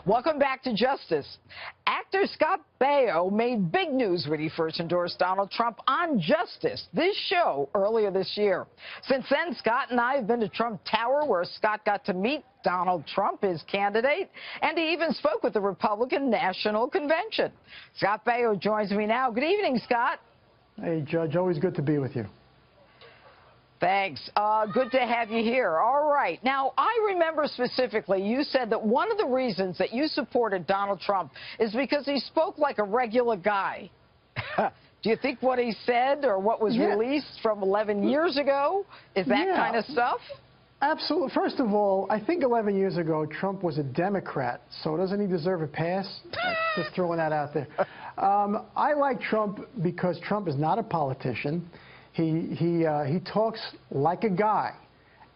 Welcome back to Justice. Actor Scott Baio made big news when he first endorsed Donald Trump on Justice, this show, earlier this year. Since then, Scott and I have been to Trump Tower, where Scott got to meet Donald Trump, his candidate, and he even spoke with the Republican National Convention. Scott Baio joins me now. Good evening, Scott. Hey, Judge. Always good to be with you. Thanks. Good to have you here. All right. Now, I remember specifically you said that one of the reasons that you supported Donald Trump is because he spoke like a regular guy. Do you think what he said or what was released from 11 years ago is that kind of stuff? Absolutely. First of all, I think 11 years ago, Trump was a Democrat, so doesn't he deserve a pass? Just throwing that out there. I like Trump because Trump is not a politician. He talks like a guy.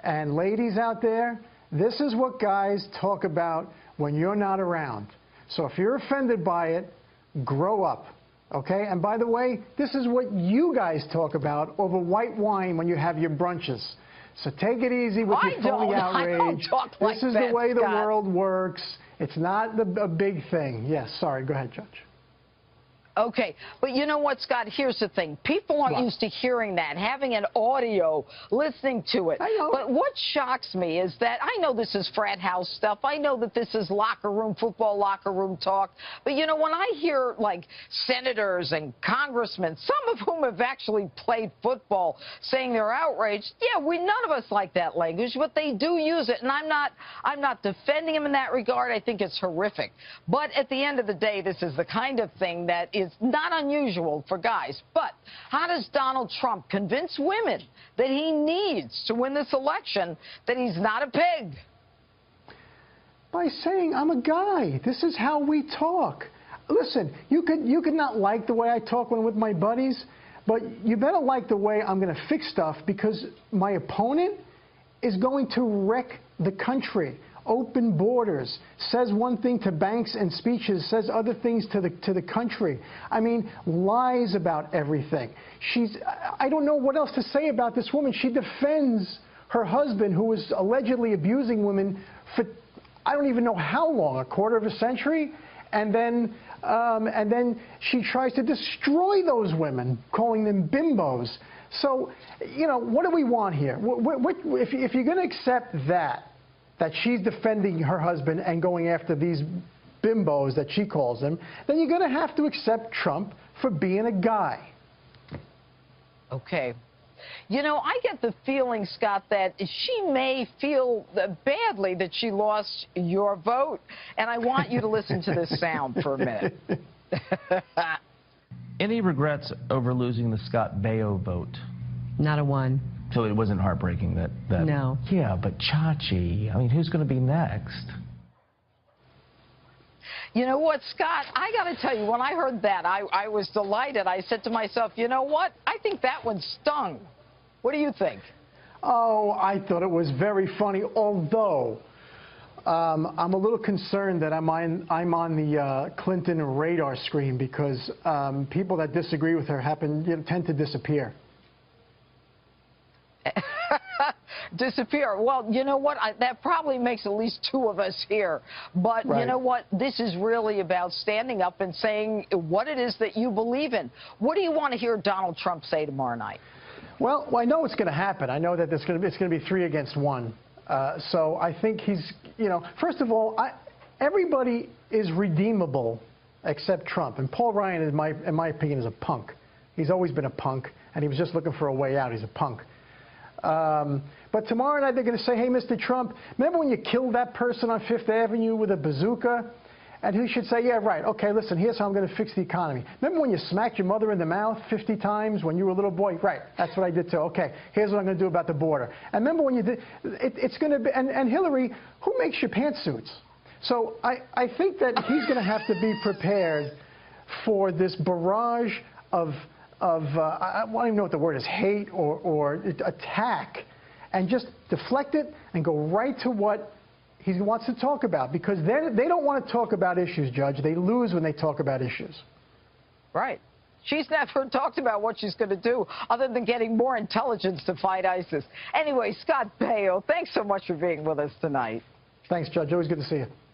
And ladies out there, this is what guys talk about when you're not around. So if you're offended by it, grow up, okay? And by the way, this is what you guys talk about over white wine when you have your brunches. So take it easy with your phony outrage. I don't talk like this is that, the way the Scott. world works. It's not a big thing. Yes, sorry. Go ahead, Judge. Okay, but you know what, Scott? Here's the thing. People aren't used to hearing that, having an audio, listening to it. I know. But what shocks me is that I know this is frat house stuff. I know that this is locker room, football locker room talk. But, you know, when I hear, like, senators and congressmen, some of whom have actually played football, saying they're outraged, yeah, none of us like that language, but they do use it. And I'm not defending them in that regard. I think it's horrific. But at the end of the day, this is the kind of thing that is not unusual for guys. But how does Donald Trump convince women that he needs to win this election, that he's not a pig? By saying, I'm a guy. This is how we talk. Listen, you could not like the way I talk when I'm with my buddies, but you better like the way I'm going to fix stuff, because my opponent is going to wreck the country. Open borders, says one thing to banks and speeches, says other things to the country. I mean, lies about everything. I don't know what else to say about this woman. She defends her husband, who was allegedly abusing women for I don't even know how long, a quarter of a century, and then she tries to destroy those women, calling them bimbos. So, you know, what do we want here? If you're going to accept that she's defending her husband and going after these bimbos that she calls them, then you're going to have to accept Trump for being a guy. Okay. You know, I get the feeling, Scott, that she may feel badly that she lost your vote, and I want you to listen to this sound for a minute. Any regrets over losing the Scott Baio vote? Not a one. So it wasn't heartbreaking that No. Yeah, but Chachi, I mean, who's going to be next? You know what, Scott, I got to tell you, when I heard that, I was delighted. I said to myself, you know what, I think that one stung. What do you think? Oh, I thought it was very funny, although I'm a little concerned that I'm on the Clinton radar screen, because people that disagree with her tend to disappear. Disappear. Well, you know what? That probably makes at least two of us here. But you know what? This is really about standing up and saying what it is that you believe in. What do you want to hear Donald Trump say tomorrow night? Well, I know it's going to happen. I know that it's going to be 3 against 1. So I think he's, you know, first of all, everybody is redeemable except Trump. And Paul Ryan, in my opinion, is a punk. He's always been a punk, and he was just looking for a way out. He's a punk. But tomorrow night they're going to say, hey, Mr. Trump, remember when you killed that person on Fifth Avenue with a bazooka? And he should say, yeah, right, okay, listen, here's how I'm going to fix the economy. Remember when you smacked your mother in the mouth 50 times when you were a little boy? Right, that's what I did too. Okay, here's what I'm going to do about the border. And remember when you did, it's going to be, and Hillary, who makes your pantsuits? So I think that he's going to have to be prepared for this barrage of I don't even know what the word is, hate or attack, and just deflect it and go right to what he wants to talk about, because they don't want to talk about issues, Judge. They lose when they talk about issues. Right. She's never talked about what she's going to do other than getting more intelligence to fight ISIS. Anyway, Scott Baio, thanks so much for being with us tonight. Thanks, Judge. Always good to see you.